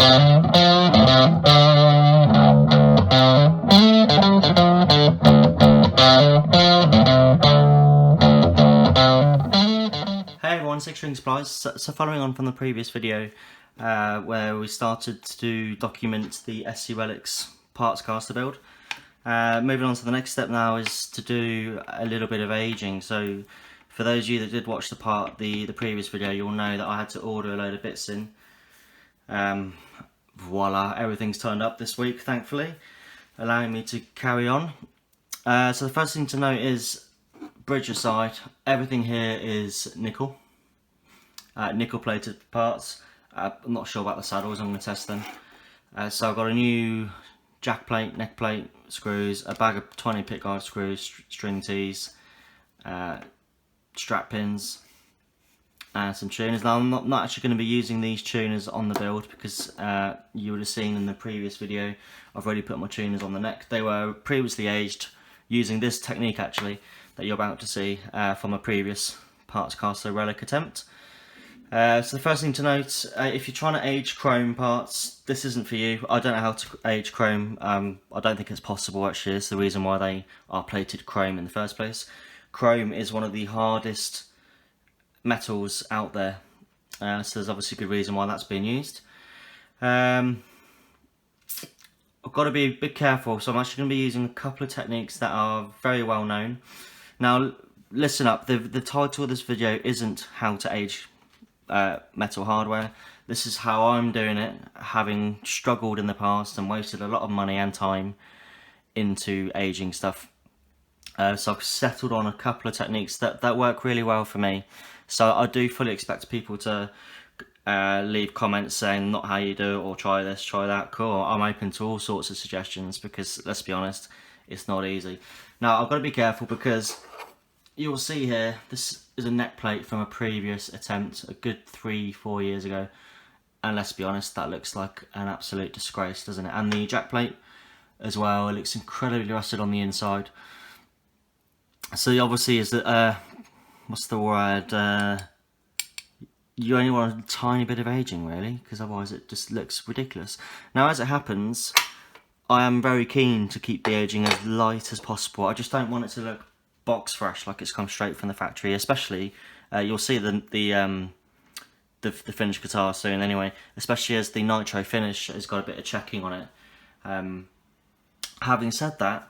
Hey everyone, Six String Supplies. So following on from the previous video where we started to document the SC Relics partscaster build, moving on to the next step now is to do a little bit of aging. So for those of you that did watch the previous video, you'll know that I had to order a load of bits in. Voila, everything's turned up this week, thankfully, allowing me to carry on. So the first thing to note is, bridge aside, everything here is nickel. Nickel plated parts. I'm not sure about the saddles, I'm going to test them. So I've got a new jack plate, neck plate, screws, a bag of 20 pickguard screws, string tees, strap pins, and some tuners. Now I'm not actually going to be using these tuners on the build because you would have seen in the previous video I've already put my tuners on the neck. They were previously aged using this technique actually that you're about to see from a previous partscaster Relic attempt. So the first thing to note, if you're trying to age chrome parts, this isn't for you. I don't know how to age chrome. I don't think it's possible actually. It's the reason why they are plated chrome in the first place. Chrome is one of the hardest metals out there, so there's obviously a good reason why that's being used. I've got to be a bit careful, so I'm actually going to be using a couple of techniques that are very well known. Now listen up, the title of this video isn't how to age metal hardware. This is how I'm doing it, having struggled in the past and wasted a lot of money and time into aging stuff. So I've settled on a couple of techniques that work really well for me. So I do fully expect people to leave comments saying not how you do it, or try this, try that. Cool, I'm open to all sorts of suggestions because let's be honest, it's not easy. Now I've got to be careful because you'll see here, this is a neck plate from a previous attempt a good 3-4 years ago, and let's be honest, that looks like an absolute disgrace, doesn't it? And the jack plate as well, it looks incredibly rusted on the inside. So obviously is that what's the word, you only want a tiny bit of aging really, because otherwise it just looks ridiculous. Now as it happens, I am very keen to keep the aging as light as possible. I just don't want it to look box fresh, like it's come straight from the factory. Especially you'll see the finished guitar soon anyway, especially as the nitro finish has got a bit of checking on it. Having said that,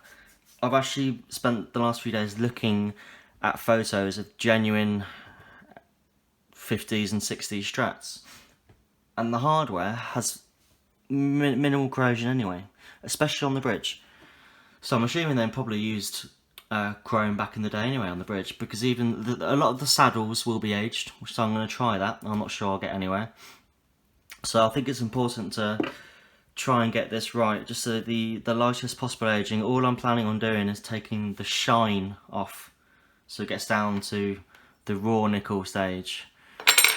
I've actually spent the last few days looking at photos of genuine 50s and 60s Strats, and the hardware has minimal corrosion anyway, especially on the bridge. So I'm assuming they probably used chrome back in the day anyway on the bridge, because even a lot of the saddles will be aged, so I'm going to try that. I'm not sure I'll get anywhere. So I think it's important to try and get this right, just so the lightest possible aging. All I'm planning on doing is taking the shine off, so it gets down to the raw nickel stage.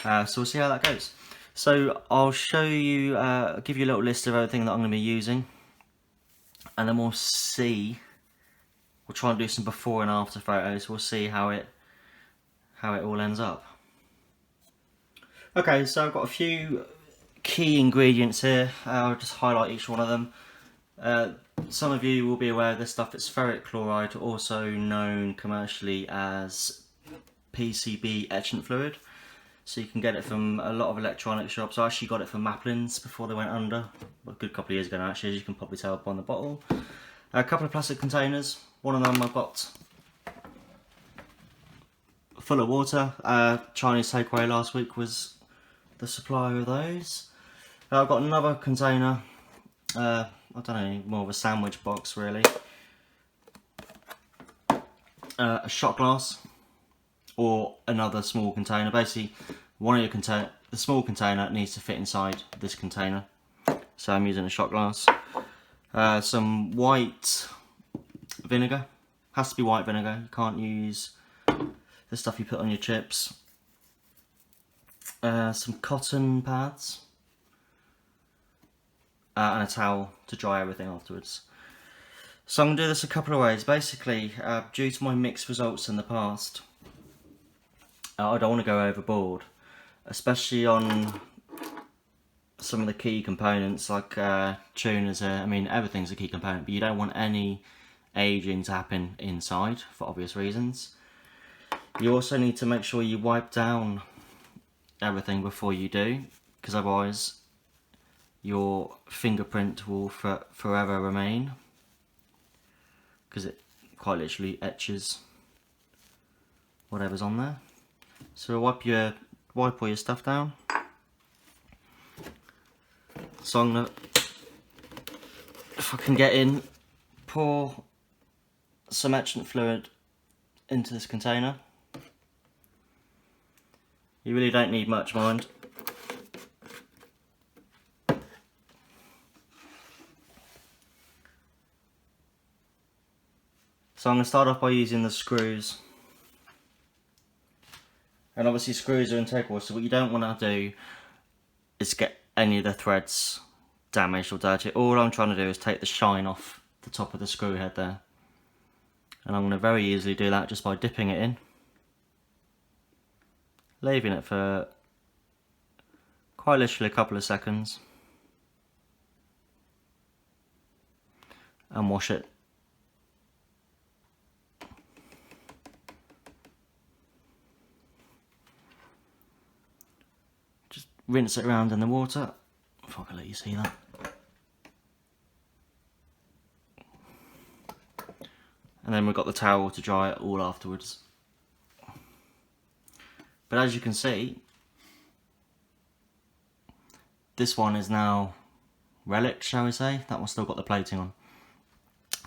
So we'll see how that goes. So I'll show you, give you a little list of everything that I'm going to be using, and then we'll try and do some before and after photos. We'll see how it all ends up. Okay, so I've got a few key ingredients here. I'll just highlight each one of them. Some of you will be aware of this stuff. It's ferric chloride, also known commercially as PCB etchant fluid. So you can get it from a lot of electronic shops. I actually got it from Maplin's before they went under, a good couple of years ago now actually, as you can probably tell by the bottle. A couple of plastic containers. One of them I've got full of water. Chinese takeaway last week was the supplier of those. I've got another container, I don't know, more of a sandwich box really. A shot glass, or another small container. Basically, the small container needs to fit inside this container. So I'm using a shot glass. Some white vinegar. Has to be white vinegar. You can't use the stuff you put on your chips. Some cotton pads. And a towel to dry everything afterwards. So I'm going to do this a couple of ways. Basically, due to my mixed results in the past, I don't want to go overboard, especially on some of the key components, like tuners. I mean, everything's a key component, but you don't want any aging to happen inside for obvious reasons. You also need to make sure you wipe down everything before you do, because otherwise your fingerprint will forever remain, because it quite literally etches whatever's on there. So wipe all your stuff down. So I'm gonna, if I can get in, pour some etchant fluid into this container. You really don't need much, mind. So I'm going to start off by using the screws. And obviously screws are integral, so what you don't want to do is get any of the threads damaged or dirty. All I'm trying to do is take the shine off the top of the screw head there. And I'm going to very easily do that just by dipping it in. Leaving it for quite literally a couple of seconds. And wash it. Just rinse it around in the water. If I can let you see that. And then we've got the towel to dry it all afterwards. But as you can see, this one is now Relic, shall we say. That one's still got the plating on.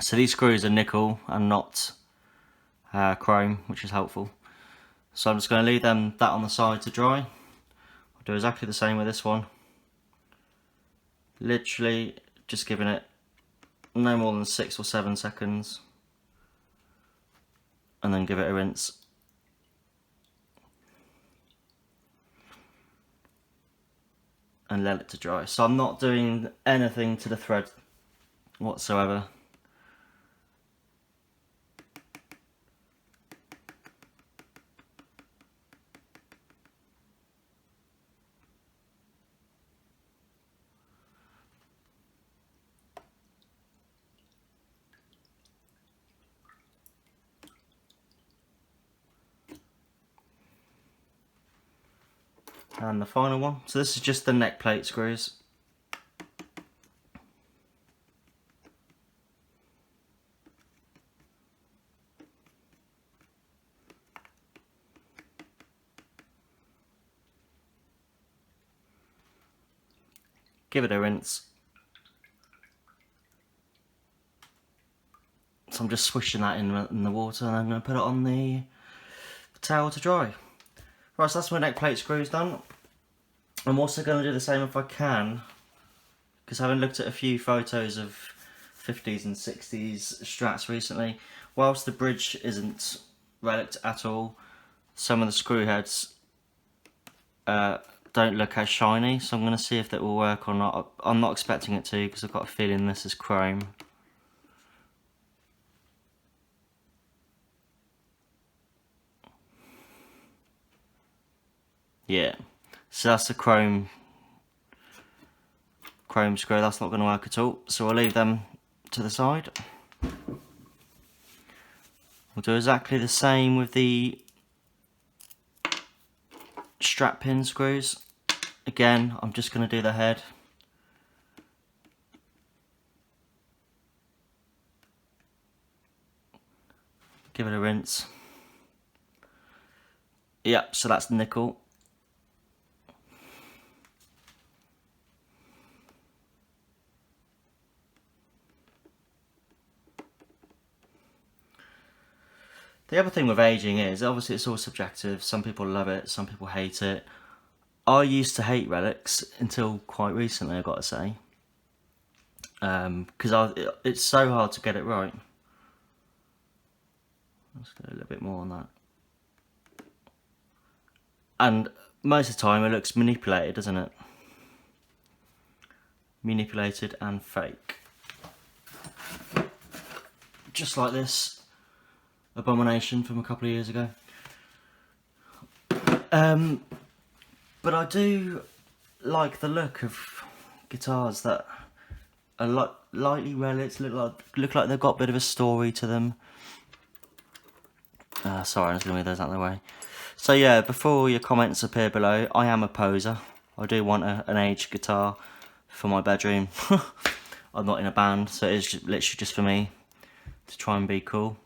So these screws are nickel and not chrome, which is helpful. So I'm just going to leave that on the side to dry. I'll do exactly the same with this one. Literally just giving it no more than 6 or 7 seconds. And then give it a rinse. And let it to dry. So I'm not doing anything to the thread whatsoever. And the final one, so this is just the neck plate screws. Give it a rinse. So I'm just swishing that in the water, and I'm going to put it on the towel to dry. Right, so that's my neck plate screws done. I'm also going to do the same if I can, because having looked at a few photos of 50s and 60s Strats recently, whilst the bridge isn't relic at all, some of the screw heads don't look as shiny, so I'm going to see if that will work or not. I'm not expecting it to, because I've got a feeling this is chrome. Yeah, so that's the chrome screw. That's not going to work at all, so I'll leave them to the side. We'll do exactly the same with the strap pin screws. Again, I'm just going to do the head. Give it a rinse. Yep, so that's nickel. The other thing with aging is, obviously it's all subjective. Some people love it, some people hate it. I used to hate relics until quite recently, I've got to say. Because it's so hard to get it right. Let's go a little bit more on that. And most of the time it looks manipulated, doesn't it? Manipulated and fake. Just like this abomination from a couple of years ago. But I do like the look of guitars that are lightly relics, look like they've got a bit of a story to them. Sorry, I'm just going to move those out of the way. So yeah, before your comments appear below, I am a poser. I do want an aged guitar for my bedroom. I'm not in a band, so it's literally just for me to try and be cool.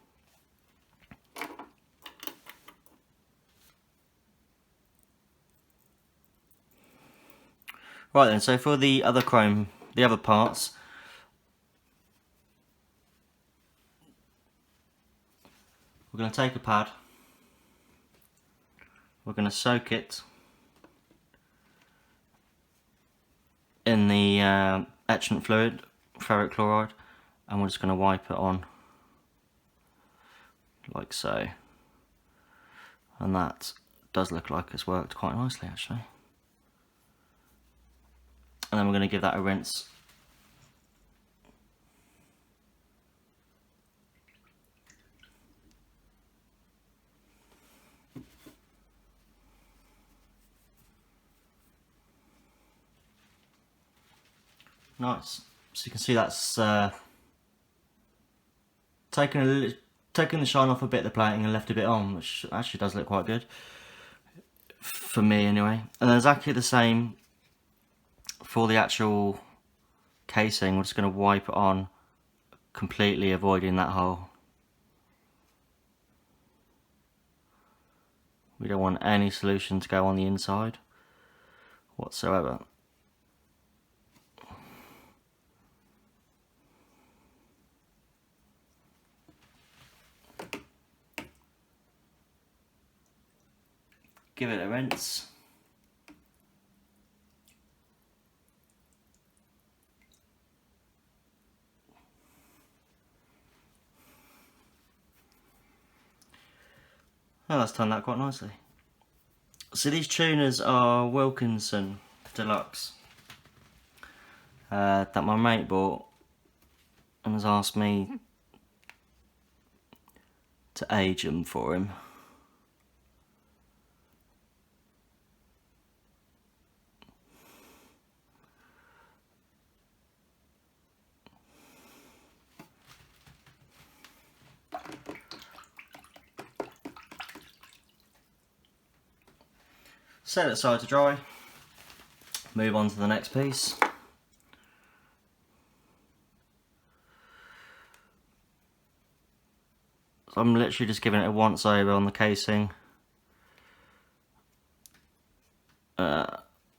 Right then, so for the other chrome, the other parts, we're going to take a pad, we're going to soak it in the etchant fluid, ferric chloride, and we're just going to wipe it on like so. And that does look like it's worked quite nicely actually. And then we're going to give that a rinse. Nice. So you can see that's taken the shine off a bit of the plating and left a bit on, which actually does look quite good for me anyway. And then exactly the same for the actual casing. We're just going to wipe it on, completely avoiding that hole. We don't want any solution to go on the inside whatsoever. Give it a rinse. Oh, that's turned out quite nicely. So these tuners are Wilkinson Deluxe that my mate bought and has asked me to age them for him. Set it aside to dry, move on to the next piece. So I'm literally just giving it a once over on the casing, on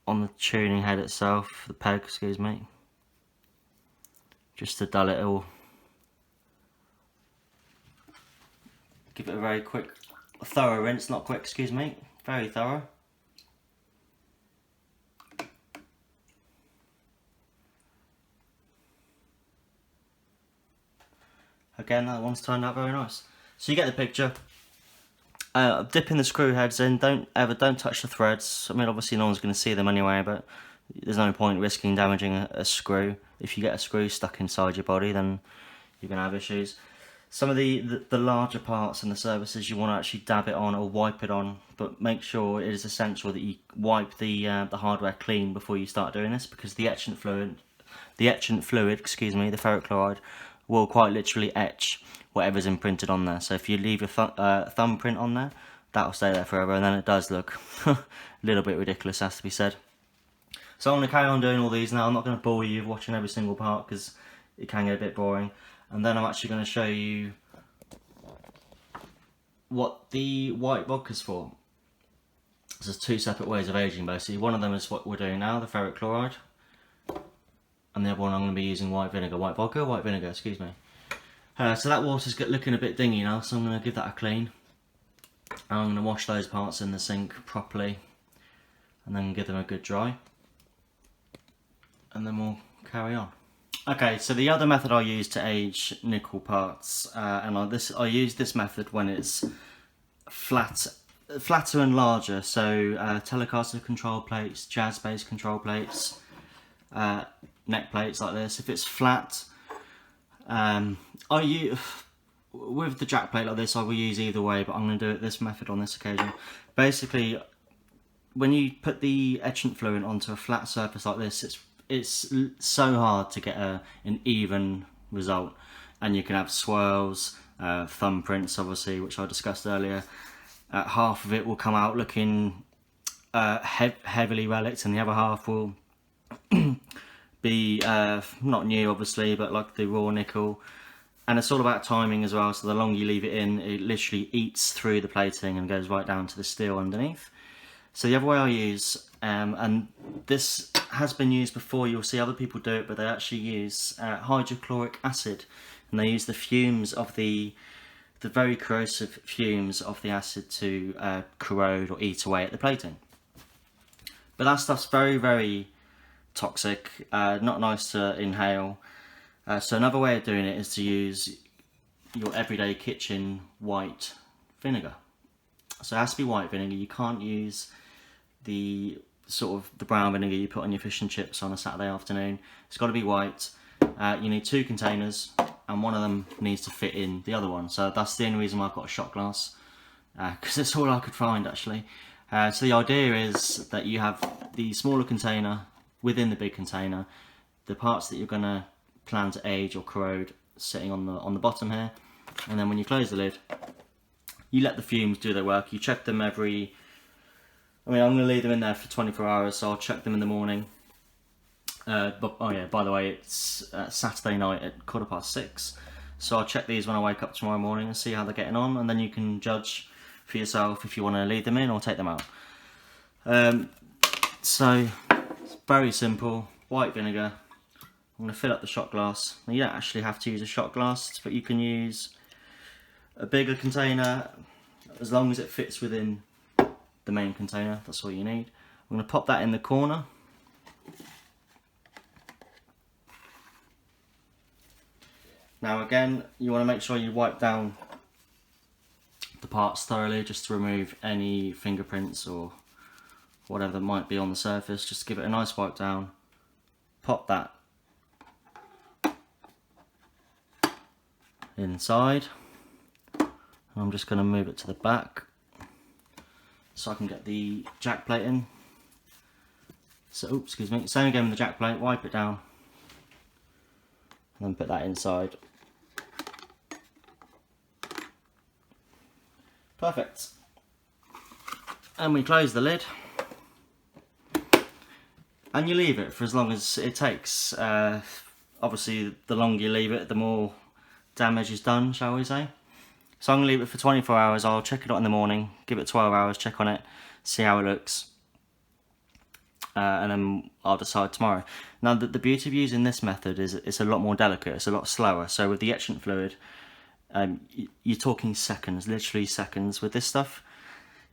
the tuning head itself, the peg, excuse me, just to dull it all. Give it a very quick, thorough rinse, not quick, excuse me, very thorough. Again, that one's turned out very nice. So you get the picture. Dipping the screw heads in, don't touch the threads. I mean, obviously no one's going to see them anyway, but there's no point risking damaging a screw. If you get a screw stuck inside your body, then you're going to have issues. Some of the larger parts and the surfaces, you want to actually dab it on or wipe it on, but make sure it is essential that you wipe the hardware clean before you start doing this, because the etchant fluid, excuse me, the ferric chloride, will quite literally etch whatever's imprinted on there. So if you leave your thumbprint on there, that'll stay there forever, and then it does look a little bit ridiculous, has to be said. So I'm going to carry on doing all these now. I'm not going to bore you with watching every single part because it can get a bit boring. And then I'm actually going to show you what the white vodka's for. There's two separate ways of aging basically. One of them is what we're doing now, the ferric chloride. And the other one I'm going to be using white vinegar, excuse me. So that water's looking a bit dingy now, so I'm going to give that a clean. And I'm going to wash those parts in the sink properly, and then give them a good dry. And then we'll carry on. Okay, so the other method I use to age nickel parts, and I use this method when it's flatter and larger, so Telecaster control plates, jazz bass control plates, neck plates like this. If it's flat, with the jack plate like this, I will use either way, but I'm going to do it this method on this occasion. Basically, when you put the etchant fluid onto a flat surface like this, it's so hard to get an even result, and you can have swirls, thumbprints obviously, which I discussed earlier. Half of it will come out looking heavily relicked, and the other half will be not new obviously, but like the raw nickel. And it's all about timing as well, so the longer you leave it in, it literally eats through the plating and goes right down to the steel underneath. So the other way I use, and this has been used before, you'll see other people do it, but they actually use hydrochloric acid, and they use the fumes of the very corrosive fumes of the acid to corrode or eat away at the plating. But that stuff's very, very toxic, not nice to inhale. So another way of doing it is to use your everyday kitchen white vinegar. So it has to be white vinegar. You can't use the brown vinegar you put on your fish and chips on a Saturday afternoon. It's got to be white. You need 2 containers, and one of them needs to fit in the other one. So that's the only reason why I've got a shot glass, because that's all I could find actually. So the idea is that you have the smaller container within the big container, the parts that you're going to plan to age or corrode sitting on the bottom here, and then when you close the lid, you let the fumes do their work. You check them I'm going to leave them in there for 24 hours, so I'll check them in the morning. But oh yeah, by the way, it's Saturday night at 6:15, so I'll check these when I wake up tomorrow morning and see how they're getting on, and then you can judge for yourself if you want to leave them in or take them out. So it's very simple. White vinegar. I'm going to fill up the shot glass. Now, you don't actually have to use a shot glass, but you can use a bigger container as long as it fits within the main container. That's all you need. I'm going to pop that in the corner. Now again, you want to make sure you wipe down the parts thoroughly, just to remove any fingerprints or whatever might be on the surface. Just give it a nice wipe down. Pop that inside. I'm just going to move it to the back so I can get the jack plate in. So, excuse me, same again with the jack plate, wipe it down and then put that inside. Perfect. And we close the lid and you leave it for as long as it takes. Obviously the longer you leave it, the more damage is done, shall we say. So I'm going to leave it for 24 hours. I'll check it out in the morning, give it 12 hours, check on it, see how it looks, and then I'll decide tomorrow. Now the beauty of using this method is it's a lot more delicate, it's a lot slower. So with the etchant fluid, you're talking seconds, literally seconds. With this stuff,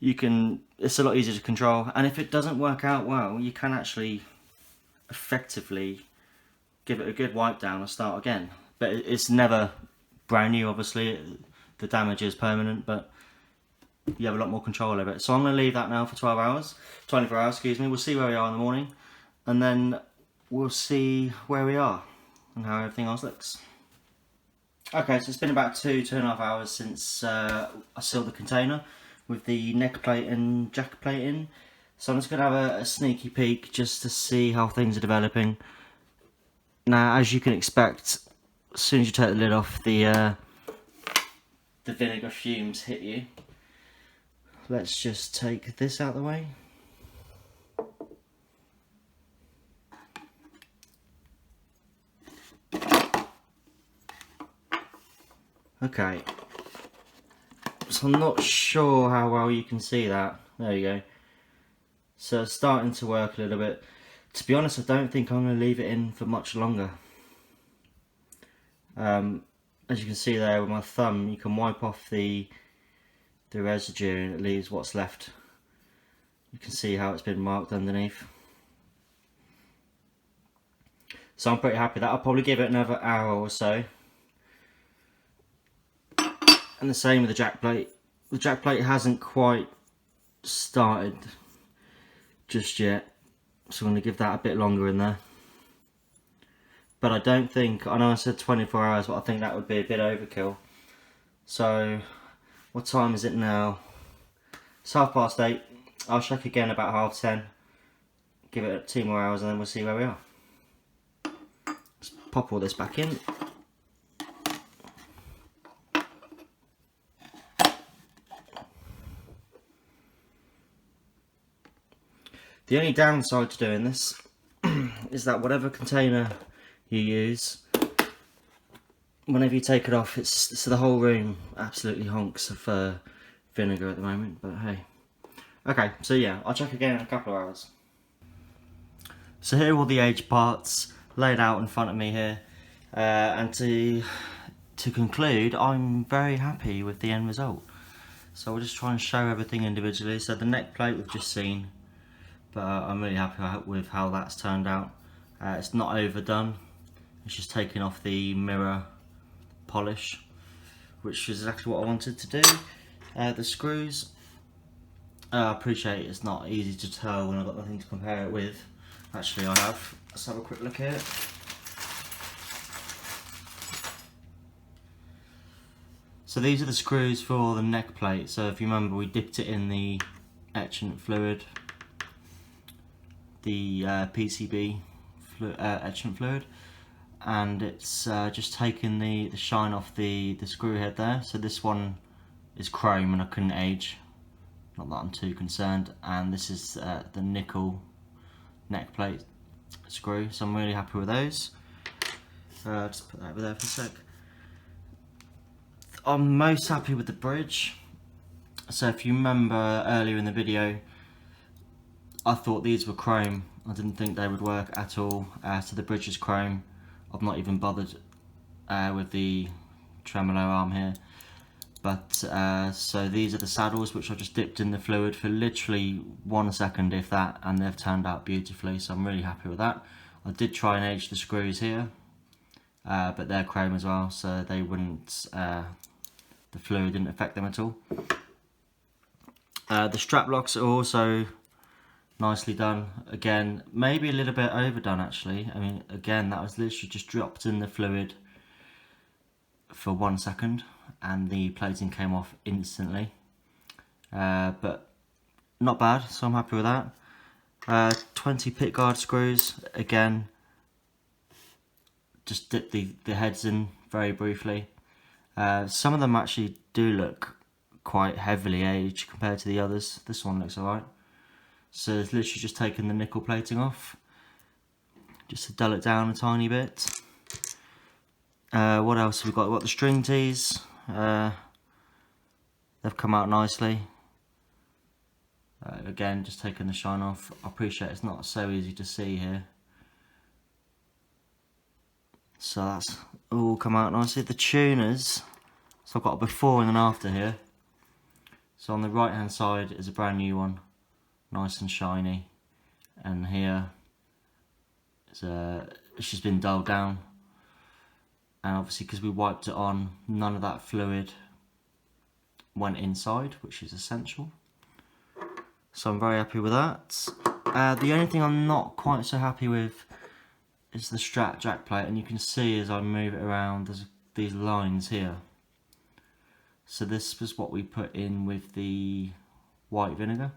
it's a lot easier to control, and if it doesn't work out well, you can actually effectively give it a good wipe down and start again. But it's never brand new, obviously. The damage is permanent, but you have a lot more control over it. So I'm going to leave that now for 24 hours, excuse me. We'll see where we are in the morning, and then we'll see where we are and how everything else looks. Okay, so it's been about 2.5 hours since I sealed the container with the neck plate and jack plate in. So I'm just going to have a sneaky peek just to see how things are developing. Now, as you can expect, as soon as you take the lid off, the vinegar fumes hit you. Let's just take this out of the way. Okay, so I'm not sure how well you can see that. There you go. So it's starting to work a little bit. To be honest, I don't think I'm going to leave it in for much longer. As you can see there with my thumb, you can wipe off the residue and it leaves what's left. You can see how it's been marked underneath. So I'm pretty happy with that. I'll probably give it another hour or so. And the same with the jack plate. The jack plate hasn't quite started just yet, so I'm going to give that a bit longer in there. But I don't think, I know I said 24 hours, but I think that would be a bit overkill. So, what time is it now? It's 8:30. I'll check again about 10:30. Give it 2 more hours and then we'll see where we are. pop all this back in. The only downside to doing this is that whatever container you use, whenever you take it off, so the whole room absolutely honks of vinegar at the moment, but hey. Okay, so yeah, I'll check again in a couple of hours. So here are all the aged parts laid out in front of me here, and to conclude, I'm very happy with the end result. So we'll just try and show everything individually. So the neck plate we've just seen, but I'm really happy with how that's turned out. It's not overdone, it's just taking off the mirror polish, which is exactly what I wanted to do. The screws, I appreciate it's not easy to tell when I've got nothing to compare it with. Actually I have. Let's have a quick look here. So these are the screws for the neck plate. So if you remember, we dipped it in the etchant fluid, the PCB etchant fluid, and it's just taken the shine off the screw head there. So this one is chrome and I couldn't age, not that I'm too concerned, and this is the nickel neck plate screw, so I'm really happy with those. Just put that over there for a sec. I'm most happy with the bridge. So if you remember earlier in the video, I thought these were chrome. I didn't think they would work at all. So the bridge is chrome. I've not even bothered with the tremolo arm here. But so these are the saddles, which I just dipped in the fluid for literally 1 second, if that, and they've turned out beautifully, so I'm really happy with that. I did try and age the screws here, but they're chrome as well, so they wouldn't, the fluid didn't affect them at all. The strap locks are also nicely done. Again, maybe a little bit overdone actually. I mean, again, that was literally just dropped in the fluid for 1 second and the plating came off instantly, but not bad, so I'm happy with that. 20 pick guard screws, again, just dip the heads in very briefly. Some of them actually do look quite heavily aged compared to the others. This one looks alright. So it's literally just taken the nickel plating off, just to dull it down a tiny bit. What else have we got? We've got the string tees. They've come out nicely. Again, just taking the shine off. I appreciate it's not so easy to see here. So that's all come out nicely. The tuners, so I've got a before and an after here. So on the right hand side is a brand new one, nice and shiny, and here it's just been dulled down. And obviously, because we wiped it on, none of that fluid went inside, which is essential. So I'm very happy with that. The only thing I'm not quite so happy with is the Strat jack plate, and you can see as I move it around, there's these lines here. So this was what we put in with the white vinegar.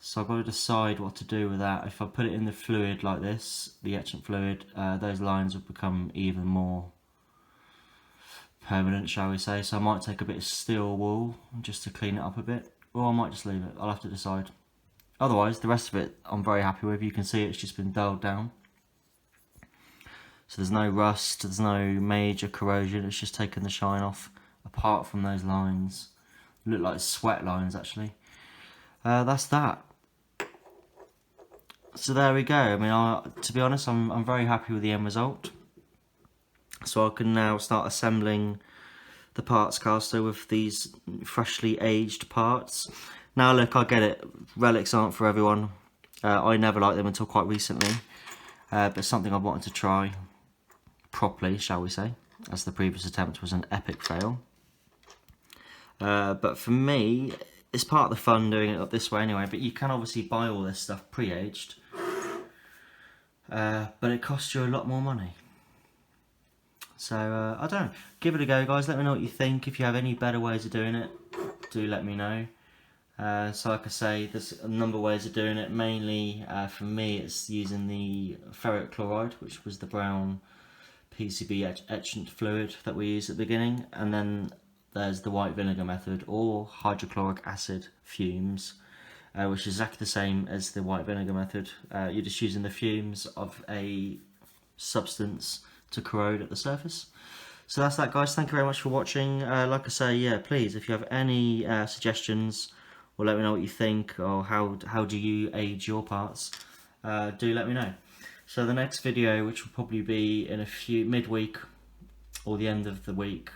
So I've got to decide what to do with that. If I put it in the fluid like this, the etchant fluid, those lines will become even more permanent, shall we say. So I might take a bit of steel wool just to clean it up a bit, or I might just leave it. I'll have to decide. Otherwise, the rest of it I'm very happy with. You can see it's just been dulled down. So there's no rust, there's no major corrosion, it's just taken the shine off, apart from those lines. Look like sweat lines actually. That's that. So there we go. I mean, to be honest, I'm very happy with the end result. So I can now start assembling the parts caster with these freshly aged parts. Now look, I get it, relics aren't for everyone. I never liked them until quite recently, but something I wanted to try properly, shall we say, as the previous attempt was an epic fail. But for me, it's part of the fun doing it this way anyway, but you can obviously buy all this stuff pre-aged, but it costs you a lot more money. So, I don't know, give it a go guys, let me know what you think. If you have any better ways of doing it, do let me know. So like I say, there's a number of ways of doing it. Mainly, for me, it's using the ferric chloride, which was the brown PCB etchant fluid that we use at the beginning, and then there's the white vinegar method or hydrochloric acid fumes, which is exactly the same as the white vinegar method. You're just using the fumes of a substance to corrode at the surface. So that's that, guys. Thank you very much for watching. Like I say, yeah, please, if you have any suggestions, or let me know what you think, or how do you age your parts, do let me know. So the next video, which will probably be in midweek or the end of the week,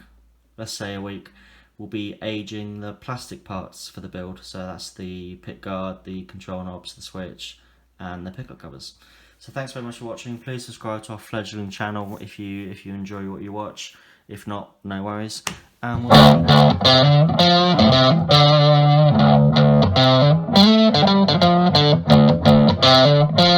let's say a week, will be aging the plastic parts for the build. So that's the pick guard, the control knobs, the switch, and the pickup covers. So thanks very much for watching. Please subscribe to our fledgling channel if you enjoy what you watch. If not, no worries. And we'll